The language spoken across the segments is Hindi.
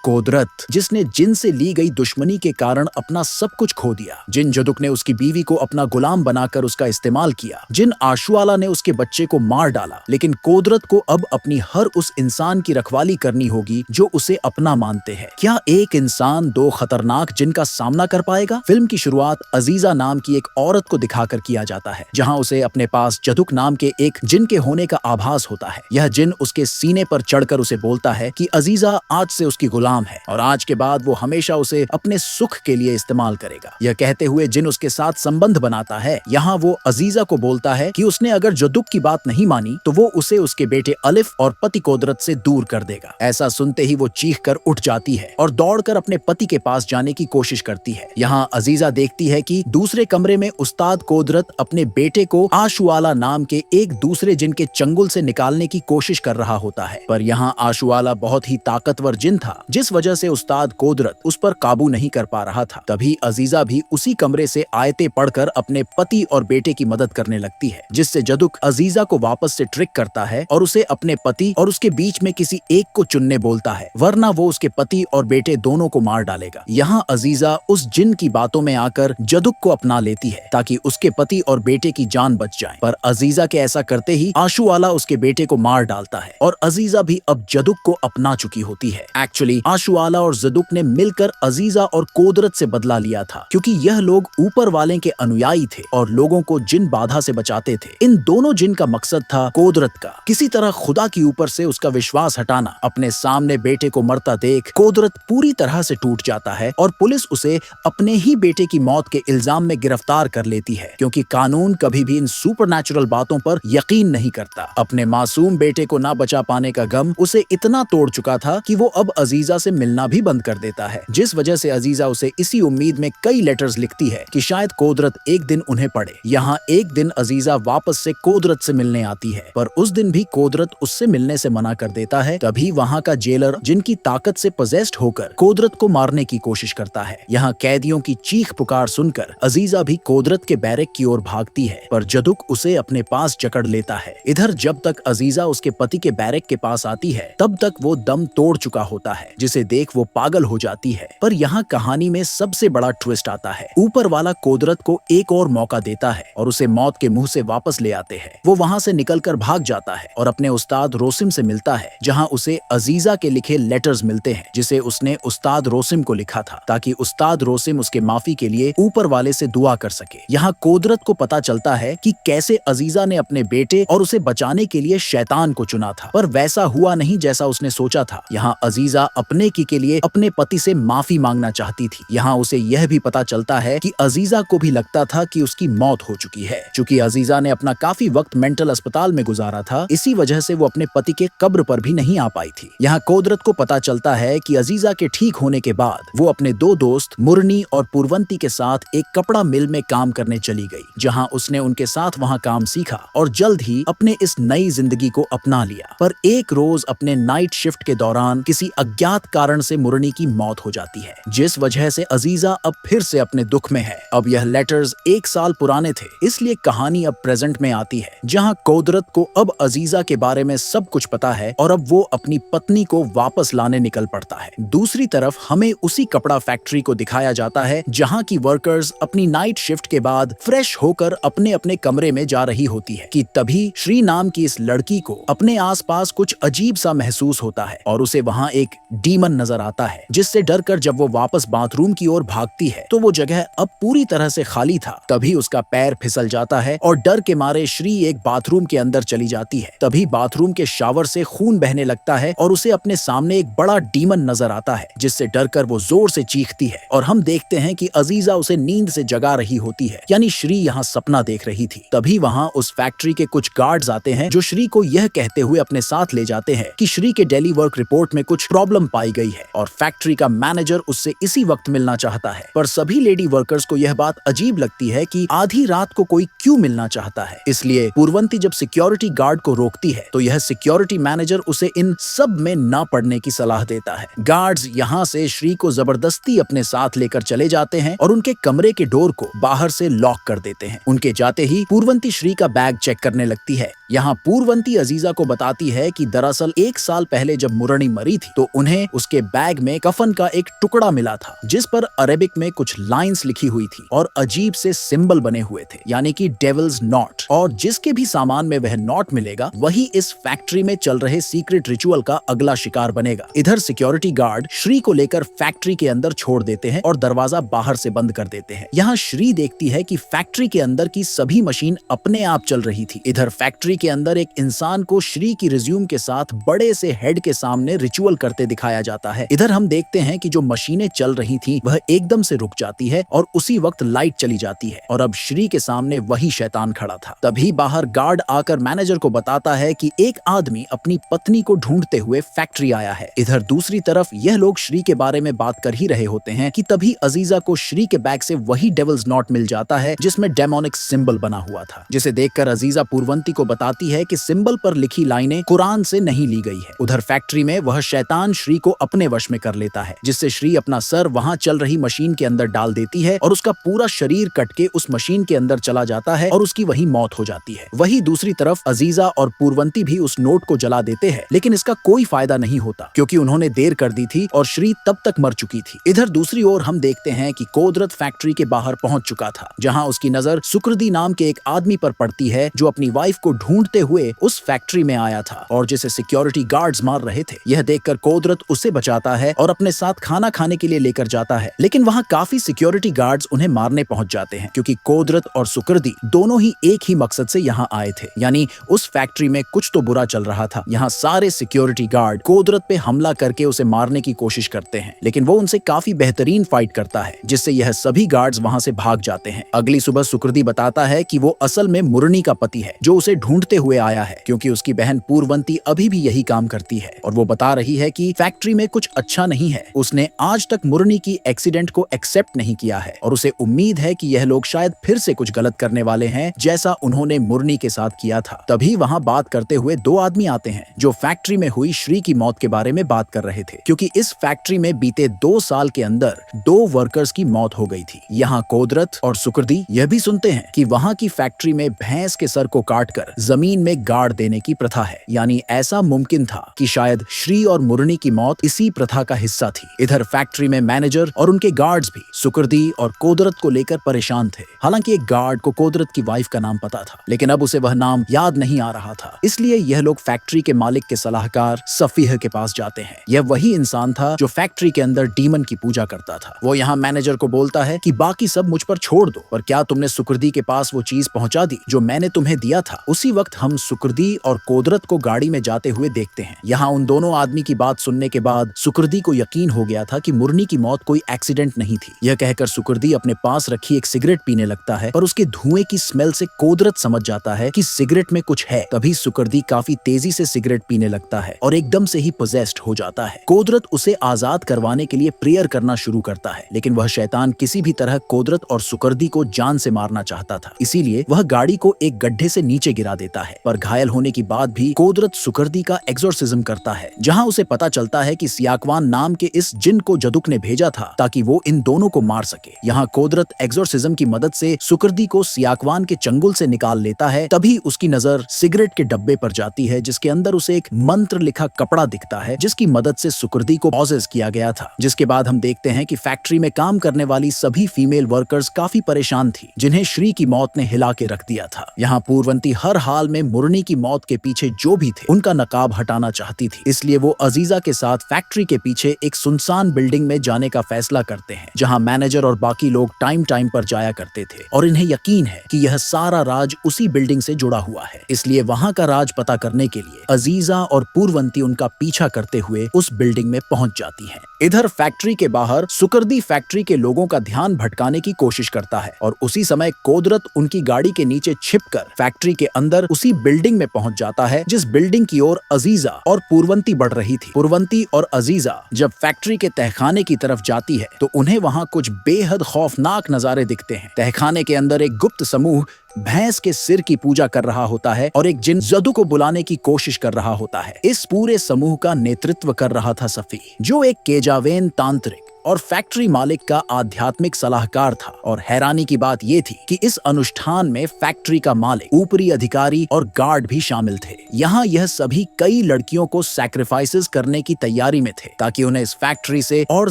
कोदरत, जिसने जिन से ली गई दुश्मनी के कारण अपना सब कुछ खो दिया। जिन जदुक ने उसकी बीवी को अपना गुलाम बनाकर उसका इस्तेमाल किया। जिन आशुआला ने उसके बच्चे को मार डाला। लेकिन कोदरत को अब अपनी हर उस इंसान की रखवाली करनी होगी जो उसे अपना मानते हैं। क्या एक इंसान दो खतरनाक जिन का सामना कर पाएगा? फिल्म की शुरुआत अजीजा नाम की एक औरत को दिखाकर किया जाता है, जहां उसे अपने पास जदुक नाम के एक जिन के होने का आभास होता है। यह जिन उसके सीने पर चढ़कर उसे बोलता है कि अजीजा आज से उसकी गुलाम है और आज के बाद वो हमेशा उसे अपने सुख के लिए इस्तेमाल करेगा। यह कहते हुए जिन उसके साथ संबंध बनाता है। यहाँ वो अजीजा को बोलता है कि उसने अगर जदुक की बात नहीं मानी तो वो उसे उसके बेटे अलिफ और पति कोदरत से दूर कर देगा। ऐसा सुनते ही वो चीख कर उठ जाती है और दौड़कर अपने पति के पास जाने की कोशिश करती है। यहाँ अजीजा देखती है कि दूसरे कमरे में उस्ताद कोदरत अपने बेटे को आशुआला नाम के एक दूसरे जिन के चंगुल से निकालने की कोशिश कर रहा होता है। पर यहाँ आशुआला बहुत ही ताकतवर जिन था, जिस वजह से उस्ताद कोदरत उस पर काबू नहीं कर पा रहा था। तभी अजीजा भी उसी कमरे से आयतें पढ़कर अपने पति और बेटे की मदद करने लगती है, जिससे जदुक अजीजा को वापस से ट्रिक करता है और उसे अपने पति और उसके बीच में किसी एक को चुनने बोलता है, वरना वो उसके पति और बेटे दोनों को मार डालेगा। यहाँ अजीजा उस जिन की बातों में आकर जदुक को अपना लेती है ताकि उसके पति और बेटे की जान बच जाए। पर अजीजा के ऐसा करते ही आशुआला उसके बेटे को मार डालता है और अजीजा भी अब जदुक को अपना चुकी होती है। एक्चुअली आशुआला और जदुक ने मिलकर अजीजा और कोदरत से बदला लिया था, क्योंकि यह लोग ऊपर वाले के अनुयायी थे और लोगों को जिन बाधा से बचाते थे। इन दोनों जिन का मकसद था कोदरत का किसी तरह खुदा के ऊपर से उसका विश्वास हटाना। अपने सामने बेटे को मरता देख कोदरत पूरी तरह से टूट जाता है और पुलिस उसे अपने ही बेटे की मौत के इल्जाम में गिरफ्तार कर लेती है, क्योंकि कानून कभी भी इन सुपरनैचुरल बातों पर यकीन नहीं करता। अपने मासूम बेटे को ना बचा पाने का गम उसे इतना तोड़ चुका था कि वो अब अजीजा से मिलना भी बंद कर देता है, जिस वजह से अजीजा उसे इसी उम्मीद में कई लेटर्स लिखती है कि शायद कोदरत एक दिन उन्हें पढ़े। यहाँ एक दिन अजीजा वापस से कोदरत से मिलने आती है, पर उस दिन भी कोदरत उससे मिलने से मना कर देता है। तभी वहाँ का जेलर जिनकी ताकत से पजेस्ड होकर कोदरत को मारने की कोशिश करता है। यहाँ कैदियों की चीख पुकार सुनकर अजीजा भी कोदरत के बैरक की ओर भागती है, पर जदुक उसे अपने पास जकड़ लेता है। इधर जब तक अजीजा उसके पति के बैरक के पास आती है तब तक वो दम तोड़ चुका होता है, जिसे देख वो पागल हो जाती है। पर यहाँ कहानी में सबसे बड़ा ट्विस्ट आता है। ऊपर वाला कोदरत को एक और मौका देता है और उसे मौत के मुंह से वापस ले आते हैं। वो वहाँ से निकलकर भाग जाता है और अपने उस्ताद रोसिम से मिलता है, जहाँ उसे अजीजा के लिखे लेटर्स मिलते हैं, जिसे उसने उस्ताद रोसिम को लिखा था ताकि उस्ताद रोसिम उसके माफी के लिए ऊपर वाले से दुआ कर सके। यहाँ कोदरत को पता चलता है कि कैसे अजीजा ने अपने बेटे और उसे बचाने के लिए शैतान को चुना था, पर वैसा हुआ नहीं जैसा उसने सोचा था। यहाँ अजीजा अपने की के लिए अपने पति से माफी मांगना चाहती थी। यहाँ उसे यह भी पता चलता है कि अजीजा को भी लगता था कि उसकी मौत हो चुकी है। चूंकि अजीजा ने अपना काफी वक्त मेंटल अस्पताल में गुजारा था, इसी वजह से वो अपने पति के कब्र पर भी नहीं आ पाई थी। यहाँ कोदरत को पता चलता है कि अजीजा के ठीक होने के बाद वो अपने दो दोस्त मुरनी और पूर्वंती के साथ एक कपड़ा मिल में काम करने चली गई, जहाँ उसने उनके साथ वहाँ काम सीखा और जल्द ही अपने इस नई जिंदगी को अपना लिया। पर एक रोज अपने नाइट शिफ्ट के दौरान किसी अज्ञात कारण से मुरनी की मौत हो जाती है, जिस वजह से अजीजा अब फिर से अपने दुख में है। अब यह लेटर्स 1 साल पुराने थे, इसलिए कहानी अब प्रेजेंट में आती है, जहाँ कोदरत को अब अजीजा के बारे में सब कुछ पता है और अब वो अपनी पत्नी को वापस लाने निकल पड़ता है। दूसरी तरफ हमें उसी कपड़ा फैक्ट्री को दिखाया जाता है, जहाँ की वर्कर्स अपनी नाइट शिफ्ट के बाद फ्रेश होकर अपने अपने कमरे में जा रही होती है कि तभी श्री नाम की इस लड़की को अपने आसपास कुछ अजीब सा महसूस होता है और उसे वहाँ एक डीमन नजर आता है, जिससे डरकर जब वो वापस बाथरूम की ओर भागती है तो वो जगह अब पूरी तरह से खाली था। तभी उसका पैर फिसल जाता है और डर के मारे श्री एक बाथरूम के अंदर चली जाती है। तभी बाथरूम के शावर से खून बहने लगता है और उसे अपने सामने एक बड़ा डीमन नजर आता है, जिससे डरकर वो जोर से चीखती है और हम देखते हैं कि अजीजा उसे नींद से जगा रही होती है, यानी श्री यहाँ सपना देख रही थी। तभी वहाँ उस फैक्ट्री के कुछ गार्ड्स आते हैं, जो श्री को यह कहते हुए अपने साथ ले जाते हैं कि श्री के डेली वर्क रिपोर्ट में कुछ प्रॉब्लम पाई गई है और फैक्ट्री का मैनेजर उससे इसी वक्त मिलना चाहता है। पर सभी लेडी वर्कर्स को यह बात अजीब लगती है कि आधी रात को कोई क्यों मिलना चाहता है। इसलिए पूर्वंती जब सिक्योरिटी गार्ड को रोकती है तो यह सिक्योरिटी मैनेजर उसे इन सब में ना पड़ने की सलाह देता है। गार्ड्स यहाँ से श्री को जबरदस्ती अपने साथ लेकर चले जाते हैं और उनके कमरे के डोर को बाहर से लॉक कर देते हैं। उनके जाते ही पूर्वंती श्री का बैग चेक करने लगती है। यहाँ पूर्वंती अजीजा को बताती है कि दरअसल 1 साल पहले जब मुरनी मरी थी तो उन्हें उसके बैग में कफन का एक टुकड़ा मिला था जिस पर अरेबिक में कुछ लाइंस लिखी हुई थी और अजीब से सिंबल बने हुए थे, यानी कि डेविल्स नॉट। और जिसके भी सामान में वह नॉट मिलेगा वही इस फैक्ट्री में चल रहे सीक्रेट रिचुअल का अगला शिकार बनेगा। इधर सिक्योरिटी गार्ड श्री को लेकर फैक्ट्री के अंदर छोड़ देते हैं और दरवाजा बाहर से बंद कर देते हैं। यहाँ श्री देखती है कि फैक्ट्री के अंदर की सभी मशीन अपने आप चल रही थी। इधर फैक्ट्री के अंदर एक इंसान को श्री की रिज्यूम के साथ बड़े से हेड के सामने रिचुअल करते दिखाया जाता है। इधर हम देखते हैं कि जो मशीनें चल रही थी वह एकदम से रुक जाती है और उसी वक्त लाइट चली जाती है और अब श्री के सामने वही शैतान खड़ा था। तभी बाहर गार्ड आकर मैनेजर को बताता है कि एक आदमी अपनी पत्नी को ढूंढते हुए फैक्ट्री आया है। इधर दूसरी तरफ यह लोग श्री के बारे में बात कर ही रहे होते हैं कि तभी अजीजा को श्री के बैग से वही डेविल्स नॉट मिल जाता है जिसमें डेमोनिक सिंबल बना हुआ था, जिसे देखकर अजीजा पूर्वंती को बताती है कि सिंबल पर लिखी लाइनें कुरान से नहीं ली गई है। उधर फैक्ट्री में वह शैतान श्री को अपने वश में कर लेता है, जिससे श्री अपना सर वहां चल रही मशीन के अंदर डाल देती है और उसका पूरा शरीर कट के उस मशीन के अंदर चला जाता है और उसकी वही मौत हो जाती है। वही दूसरी तरफ अजीजा और पूर्वंती भी उस नोट को जला देते हैं, लेकिन इसका कोई फायदा नहीं होता क्योंकि उन्होंने देर कर दी थी और श्री तब तक मर चुकी थी। इधर दूसरी ओर हम देखते हैं कि कोदरत फैक्ट्री के बाहर पहुंच चुका था, जहां उसकी नजर सुकृदी नाम के एक आदमी पर पड़ती है जो अपनी वाइफ को ढूंढते हुए उस फैक्ट्री में आया था और जिसे सिक्योरिटी गार्ड्स मार रहे थे। यह देखकर कोदरत उसे बचाता है और अपने साथ खाना खाने के लिए लेकर जाता है, लेकिन वहां काफी सिक्योरिटी गार्ड्स उन्हें मारने पहुंच जाते हैं क्योंकि कोदरत और सुकृदी दोनों ही एक ही मकसद से यहाँ आए थे, यानी उस फैक्ट्री में कुछ तो बुरा चल रहा था। यहाँ सारे सिक्योरिटी गार्ड कोदरत पे हमला करके उसे मारने की कोशिश करते हैं, लेकिन वो उनसे काफी बेहतरीन फाइट करता है, जिससे यह सभी गार्ड्स वहां से भाग जाते हैं। अगली सुबह सुकृदी बताता है कि वो असल में मुरनी का पति है जो उसे ढूंढते हुए आया है, क्योंकि उसकी बहन पूर्वंती अभी भी यही काम करती है और वो बता रही है कि फैक्ट्री में कुछ अच्छा नहीं है। उसने आज तक मुरनी की एक्सीडेंट को एक्सेप्ट नहीं किया है और उसे उम्मीद है कि यह लोग शायद फिर से कुछ गलत करने वाले हैं जैसा उन्होंने मुरनी के साथ किया था। तभी वहां बात करते हुए दो आदमी आते हैं जो फैक्ट्री में हुई श्री की मौत के बारे में बात कर रहे थे, क्योंकि इस फैक्ट्री में बीते 2 साल के अंदर 2 वर्कर्स की मौत हो गई थी। यहाँ कोदरत और सुकृदी यह भी सुनते हैं कि वहाँ की फैक्ट्री में भैंस के सर को काटकर जमीन में गाड़ देने की प्रथा है, यानी ऐसा मुमकिन था कि शायद श्री और मुरनी की मौत इसी प्रथा का हिस्सा थी। इधर फैक्ट्री में मैनेजर और उनके गार्ड्स भी सुकृदी और कोदरत को लेकर परेशान थे। हालांकि एक गार्ड को कोदरत की वाइफ का नाम पता था, लेकिन अब उसे वह नाम याद नहीं आ रहा था, इसलिए यह लोग फैक्ट्री के मालिक के सलाहकार सफीह के पास जाते हैं। यह वही इंसान था जो फैक्ट्री के अंदर डीमन की पूजा करता था। वो यहाँ मैनेजर को बोलता है कि बाकी सब मुझ पर छोड़ दो, पर क्या तुमने सुकृदी के पास वो चीज पहुंचा दी जो मैंने तुम्हें दिया था? उसी वक्त हम सुकृदी और कोदरत को गाड़ी में जाते हुए देखते हैं। यहाँ उन दोनों आदमी की बात सुनने के बाद सुकृदी को यकीन हो गया था कि मुरनी की मौत कोई एक्सीडेंट नहीं थी। यह कहकर सुकृदी अपने पास रखी एक सिगरेट पीने लगता है, पर उसके धुएं की स्मेल से कोदरत समझ जाता है कि सिगरेट में कुछ है। तभी सुकृदी काफी तेजी से सिगरेट पीने लगता है और एकदम से ही पोजेस्ड हो जाता है। कोदरत उसे आजाद करवाने के लिए प्रेयर करना शुरू करता है, लेकिन वह शैतान किसी भी तरह कोदरत और सुकृदी को जान से मारना चाहता था, इसीलिए वह गाड़ी को एक गड्ढे से नीचे गिरा देता है। पर घायल होने के बाद भी कोदरत सुकृदी का एक्सोर्सिज्म करता है, जहां उसे पता चलता है कि सियाकवान नाम के इस जिन को जदुक ने भेजा था ताकि वो इन दोनों को मार सके। यहाँ कोदरत एक्सोर्सिज्म की मदद से सुकृदी को सियाकवान के चंगुल से निकाल लेता है। तभी उसकी नजर सिगरेट के डब्बे पर जाती है, जिसके अंदर उसे एक मंत्र लिखा कपड़ा दिखता है, जिसकी मदद से सुकृदी को पॉजेस किया गया था। जिसके बाद हम देखते हैं कि फैक्ट्री में काम करने वाली सभी फीमेल वर्कर्स काफी परेशान थी, जिन्हें श्री की मौत ने हिला के रख दिया था। यहाँ पूर्वंती हर हाल में मुरनी की मौत के पीछे जो भी थे उनका नकाब हटाना चाहती थी, इसलिए वो अजीजा के साथ फैक्ट्री के पीछे एक सुनसान बिल्डिंग में जाने का फैसला करते हैं, जहाँ मैनेजर और बाकी लोग टाइम टाइम पर जाया करते थे और इन्हें यकीन है कि यह सारा राज उसी बिल्डिंग से जुड़ा हुआ है। इसलिए वहाँ का राज पता करने के लिए अजीजा और पूर्वंती उनका पीछा करते हुए उस बिल्डिंग में पहुंच जाती हैं। इधर फैक्ट्री के बाहर सुकृदी फैक्ट्री के लोगों का ध्यान भटकाने की कोशिश करता है और उसी समय कोदरत उनकी गाड़ी के नीचे छिपकर फैक्ट्री के अंदर उसी बिल्डिंग में पहुंच जाता है, जिस बिल्डिंग की ओर अजीजा और पूर्वंती बढ़ रही थी। पूर्वंती और अजीजा जब फैक्ट्री के तहखाने की तरफ जाती है तो उन्हें वहां कुछ बेहद खौफनाक नजारे दिखते हैं। तहखाने के अंदर एक गुप्त समूह भैंस के सिर की पूजा कर रहा होता है और एक जिन जदू को बुलाने की कोशिश कर रहा होता है। इस पूरे समूह का नेतृत्व कर रहा था सफी, जो एक केजावेन तांत्रिक और फैक्ट्री मालिक का आध्यात्मिक सलाहकार था। और हैरानी की बात यह थी कि इस अनुष्ठान में फैक्ट्री का मालिक, ऊपरी अधिकारी और गार्ड भी शामिल थे। यहाँ यह सभी कई लड़कियों को सैक्रिफाइसेस करने की तैयारी में थे ताकि उन्हें इस फैक्ट्री से और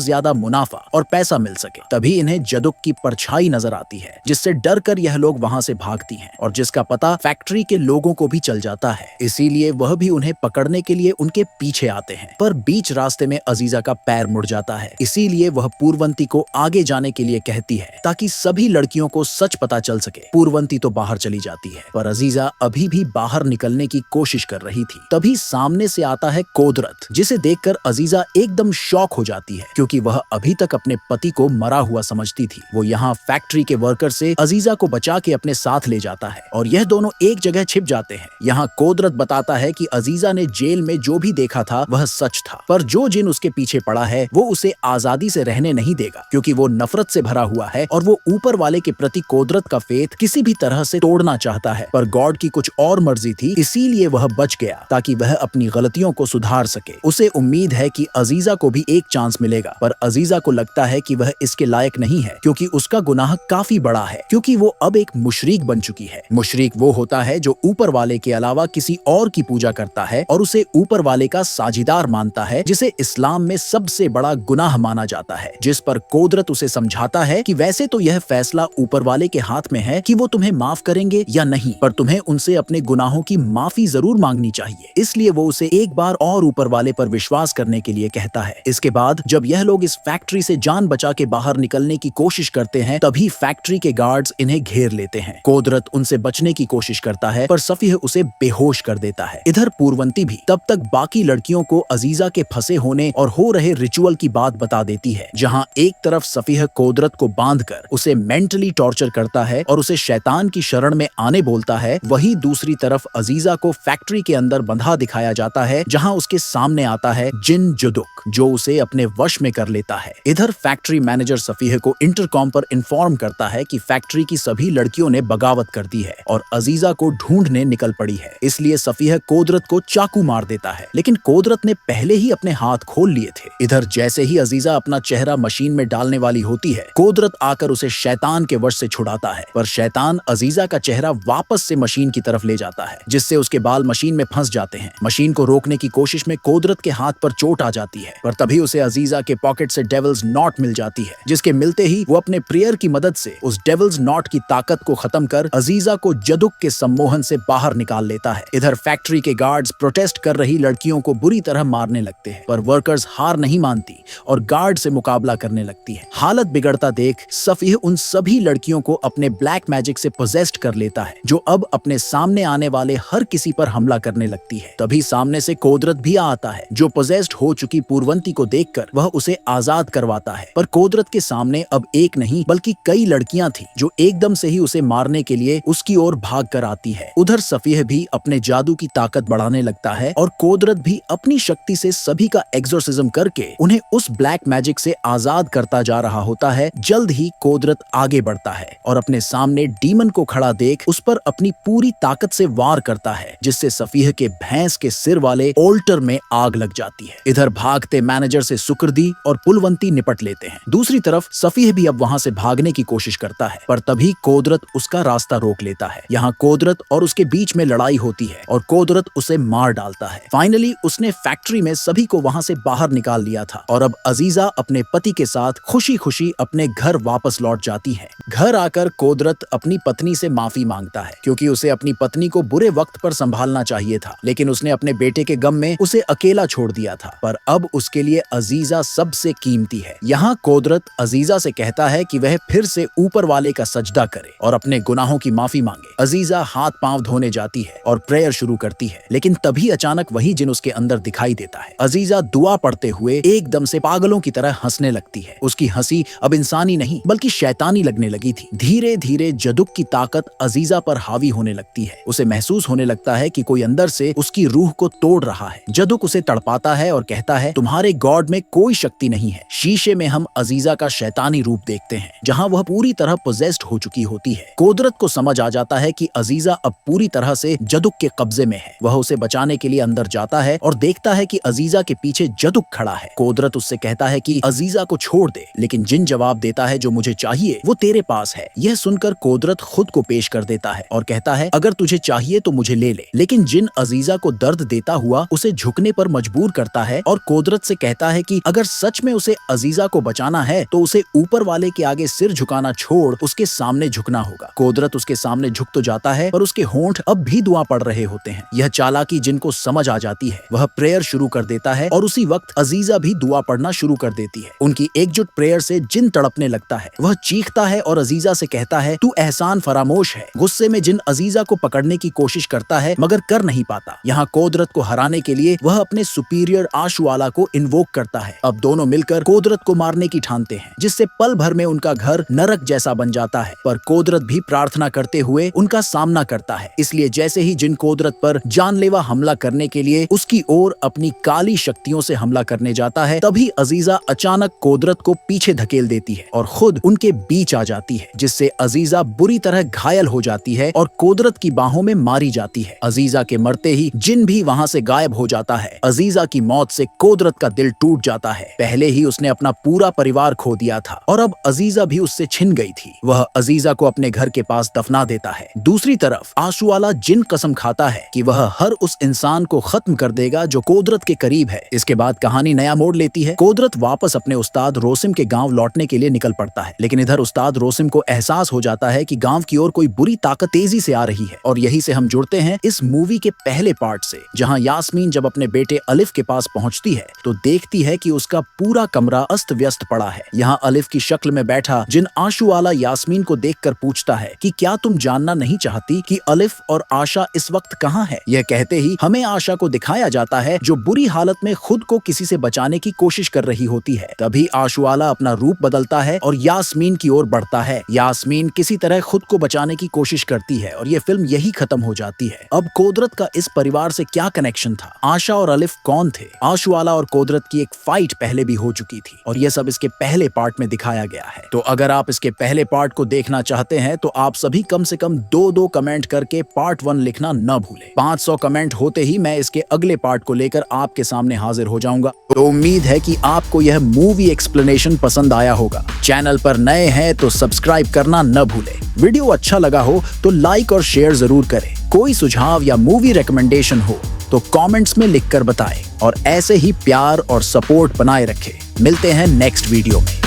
ज्यादा मुनाफा और पैसा मिल सके। तभी इन्हें जदुक की परछाई नजर आती है, जिससे डर कर यह लोग वहाँ से भागती हैं और जिसका पता फैक्ट्री के लोगों को भी चल जाता है। इसीलिए वह भी उन्हें पकड़ने के लिए उनके पीछे आते हैं। पर बीच रास्ते में अजीजा का पैर मुड़ जाता है, इसीलिए वह पूर्वंती को आगे जाने के लिए कहती है ताकि सभी लड़कियों को सच पता चल सके। पूर्वंती तो बाहर चली जाती है, पर अजीजा अभी भी बाहर निकलने की कोशिश कर रही थी। तभी सामने से आता है कोदरत, जिसे देखकर अजीजा एकदम शॉक हो जाती है क्योंकि वह अभी तक अपने पति को मरा हुआ समझती थी। वो यहाँ फैक्ट्री के वर्कर से अजीजा को बचा के अपने साथ ले जाता है और यह दोनों एक जगह छिप जाते हैं। यहाँ कोदरत बताता है कि अजीजा ने जेल में जो भी देखा था वह सच था, पर जो जिन उसके पीछे पड़ा है वो उसे आजादी से रहने नहीं देगा क्योंकि वो नफरत से भरा हुआ है और वो ऊपर वाले के प्रति कोदरत का फेथ किसी भी तरह से तोड़ना चाहता है। पर गॉड की कुछ और मर्जी थी, इसीलिए वह बच गया ताकि वह अपनी गलतियों को सुधार सके। उसे उम्मीद है कि अजीजा को भी एक चांस मिलेगा, पर अजीजा को लगता है कि वह इसके लायक नहीं है क्योंकि उसका गुनाह काफी बड़ा है, क्योंकि वो अब एक मुशरिक बन चुकी है। मुशरिक वो होता है जो ऊपर वाले के अलावा किसी और की पूजा करता है और उसे ऊपर वाले का साझीदार मानता है, जिसे इस्लाम में सबसे बड़ा गुनाह माना जाता है। जिस पर कोदरत उसे समझाता है कि वैसे तो यह फैसला ऊपर वाले के हाथ में है कि वो तुम्हें माफ करेंगे या नहीं, पर तुम्हें उनसे अपने गुनाहों की माफी जरूर मांगनी चाहिए। इसलिए वो उसे एक बार और ऊपर वाले पर विश्वास करने के लिए कहता है। इसके बाद जब यह लोग इस फैक्ट्री से जान बचा के बाहर निकलने की कोशिश करते हैं, तभी फैक्ट्री के गार्ड्स इन्हें घेर लेते हैं। कोदरत उनसे बचने की कोशिश करता है, पर सफीह उसे बेहोश कर देता है। इधर पूर्वंती भी तब तक बाकी लड़कियों को अजीजा के फंसे होने और हो रहे रिचुअल की बात बता देती है, जहाँ एक तरफ सफीह कोदरत को बांधकर उसे मेंटली टॉर्चर करता है और उसे शैतान की शरण में आने बोलता है, वहीं दूसरी तरफ अजीजा को फैक्ट्री के अंदर बंधा दिखाया जाता है, जहां उसके सामने आता है जिन जुदुक, जो उसे अपने वश में कर लेता है। इधर फैक्ट्री मैनेजर सफीह को इंटरकॉम पर इन्फॉर्म करता है कि फैक्ट्री की सभी लड़कियों ने बगावत कर दी है और अजीजा को ढूंढने निकल पड़ी है। इसलिए सफीह कोदरत को चाकू मार देता है, लेकिन कोदरत ने पहले ही अपने हाथ खोल लिए थे। इधर जैसे ही अजीजा अपना चेहरा मशीन में डालने वाली होती है, कोदरत आकर उसे शैतान के वश से छुड़ाता है, पर शैतान अजीजा का चेहरा वापस से मशीन की तरफ ले जाता है, जिससे उसके बाल मशीन में फंस जाते हैं। मशीन को रोकने की कोशिश में कोदरत के हाथ पर चोट आ जाती है, पर तभी उसे अजीजा के पॉकेट से डेविल्स नॉट मिल जाती है, जिसके मिलते ही वो अपने प्रेयर की मदद से उस डेविल्स नॉट की ताकत को खत्म कर अजीजा को जदुक के सम्मोहन से बाहर निकाल लेता है। इधर फैक्ट्री के गार्ड्स प्रोटेस्ट कर रही लड़कियों को बुरी तरह मारने लगते हैं, पर वर्कर्स हार नहीं मानती और गार्ड से मुकाबला करने लगती है। हालत बिगड़ता देख सफीह उन सभी लड़कियों को अपने ब्लैक मैजिक से पोजेस्ड कर लेता है, जो अब अपने सामने आने वाले हर किसी पर हमला करने लगती है। तभी सामने से कोदरत भी आता है, जो पोजेस्ड हो चुकी पूर्वंती को देखकर वह उसे आजाद करवाता है। पर कोदरत के सामने अब एक नहीं बल्कि कई लड़कियां थी, जो एकदम से ही उसे मारने के लिए उसकी ओर भाग कर आती है। उधर सफीह भी अपने जादू की ताकत बढ़ाने लगता है और कोदरत भी अपनी शक्ति से सभी का एक्सोर्सिज्म करके उन्हें उस ब्लैक मैजिक से आजाद करता जा रहा होता है। जल्द ही कोदरत आगे बढ़ता है और अपने सामने डीमन को खड़ा देख उस पर अपनी पूरी ताकत से वार करता है, जिससे सफीह के भैंस के सिर वाले ओल्टर में आग लग जाती है। इधर भागते मैनेजर से सुकृदी और पुलवंती निपट लेते हैं। दूसरी तरफ सफीह भी अब वहां से भागने की कोशिश करता है, पर तभी कोदरत उसका रास्ता रोक लेता है। यहाँ कोदरत और उसके बीच में लड़ाई होती है और कोदरत उसे मार डालता है। फाइनली उसने फैक्ट्री में सभी को वहां से बाहर निकाल लिया था और अब अजीजा अपने पति के साथ खुशी खुशी अपने घर वापस लौट जाती है। घर आकर कोदरत अपनी पत्नी से माफी मांगता है, क्योंकि उसे अपनी पत्नी को बुरे वक्त पर संभालना चाहिए था, लेकिन उसने अपने बेटे के गम में उसे अकेला छोड़ दिया था। पर अब उसके लिए अजीजा सबसे कीमती है। यहाँ कोदरत अजीजा से कहता है कि वह फिर से ऊपर वाले का सजदा करे और अपने गुनाहों की माफी मांगे। अजीजा हाथ पांव धोने जाती है और प्रेयर शुरू करती है, लेकिन तभी अचानक वही जिन उसके अंदर दिखाई देता है। अजीजा दुआ पढ़ते हुए एकदम से पागलों की तरह हंसने लगती है। उसकी हंसी अब इंसानी नहीं बल्कि शैतानी लगने लगी थी। धीरे धीरे जदुक की ताकत अजीजा पर हावी होने लगती है। उसे महसूस होने लगता है कि कोई अंदर से उसकी रूह को तोड़ रहा है। जदुक उसे तड़पाता है और कहता है, तुम्हारे गॉड में कोई शक्ति नहीं है। शीशे में हम अजीजा का शैतानी रूप देखते हैं, जहाँ वह पूरी तरह पोजेस्ड हो चुकी होती है। कोदरत को समझ आ जाता है कि अजीजा अब पूरी तरह से जदुक के कब्जे में है। वह उसे बचाने के लिए अंदर जाता है और देखता है कि अजीजा के पीछे जदुक खड़ा है। कोदरत उससे कहता है कि अजीजा को छोड़ दे, लेकिन जिन जवाब देता है जो मुझे चाहिए वो तेरे पास है। यह सुनकर कुदरत खुद को पेश कर देता है और कहता है अगर तुझे चाहिए तो मुझे ले ले। लेकिन जिन अजीजा को दर्द देता हुआ उसे झुकने पर मजबूर करता है और कुदरत से कहता है कि अगर सच में उसे अजीजा को बचाना है तो उसे ऊपर वाले के आगे सिर झुकाना छोड़ उसके सामने झुकना होगा। कुदरत उसके सामने झुक तो जाता है पर उसके होंठ अब भी दुआ पड़ रहे होते हैं। यह चालाकी जिनको समझ आ जाती है वह प्रेयर शुरू कर देता है और उसी वक्त अजीजा भी दुआ पढ़ना शुरू कर देती है। उनकी एकजुट प्रेयर से जिन तड़पने लगता है। वह चीखता है और अजीजा से कहता है तू एहसान फरामोश है। गुस्से में जिन अजीजा को पकड़ने की कोशिश करता है मगर कर नहीं पाता। यहाँ कुदरत को हराने के लिए वह अपने सुपीरियर आशुआला को इन्वोक करता है। अब दोनों मिलकर कुदरत को मारने की ठानते हैं, जिससे पल भर में उनका घर नरक जैसा बन जाता है। पर कुदरत भी प्रार्थना करते हुए उनका सामना करता है। इसलिए जैसे ही जिन कुदरत पर जानलेवा हमला करने के लिए उसकी ओर अपनी काली शक्तियों से हमला करने जाता है, तभी अजीजा अचानक कुदरत को पीछे धकेल देती है और खुद उनके बीच आ जाती है, जिससे अजीजा बुरी तरह घायल हो जाती है और कुदरत की बाहों में मारी जाती है। अजीजा के मरते ही जिन भी वहाँ से गायब हो जाता है। अजीजा की मौत से कुदरत का दिल टूट जाता है। पहले ही उसने अपना पूरा परिवार खो दिया था और अब अजीजा भी उससे छिन गई थी। वह अजीजा को अपने घर के पास दफना देता है। दूसरी तरफ आशुआला जिन कसम खाता है कि वह हर उस इंसान को खत्म कर देगा जो कुदरत के करीब है। इसके बाद कहानी नया मोड़ लेती है। कुदरत वापस अपने उस्ताद रोसिम के गांव लौटने के लिए निकल पड़ता है, लेकिन इधर उस्ताद रोसिम को एहसास हो जाता है कि गांव की ओर कोई बुरी ताकत तेजी से आ रही है। और यही से हम जुड़ते हैं इस मूवी के पहले पार्ट से, जहां यास्मीन जब अपने बेटे अलिफ के पास पहुंचती है तो देखती है कि उसका पूरा कमरा अस्त व्यस्त पड़ा है। यहाँ अलिफ की शक्ल में बैठा जिन आशुआला यास्मीन को देखकर पूछता है कि क्या तुम जानना नहीं चाहती कि अलिफ और आशा इस वक्त कहाँ है। यह कहते ही हमें आशा को दिखाया जाता है जो बुरी हालत में खुद को किसी से बचाने की कोशिश कर रही होती है। तभी आशुआला अपना रूप बदलता है और यास्मीन की ओर बढ़ता है। यास्मीन किसी तरह खुद को बचाने की कोशिश करती है और ये फिल्म यही खत्म हो जाती है। अब कुदरत का इस परिवार से क्या कनेक्शन था? आशा और अलिफ कौन थे? आशुआला और कुदरत की एक फाइट पहले भी हो चुकी थी और यह सब इसके पहले पार्ट में दिखाया गया है। तो अगर आप इसके पहले पार्ट को देखना चाहते हैं तो आप सभी कम से कम 2-2 कमेंट करके पार्ट 1 लिखना न भूलें। 500 कमेंट होते ही मैं इसके अगले पार्ट को लेकर आपके सामने हाजिर हो जाऊंगा। तो उम्मीद है कि आपको यह मूवी एक्सप्लेनेशन पसंद आया होगा। चैनल पर नए हैं तो सब्सक्राइब करना न भूलें। वीडियो अच्छा लगा हो तो लाइक और शेयर जरूर करें। कोई सुझाव या मूवी रिकमेंडेशन हो तो कमेंट्स में लिखकर बताएं और ऐसे ही प्यार और सपोर्ट बनाए रखें। मिलते हैं नेक्स्ट वीडियो में।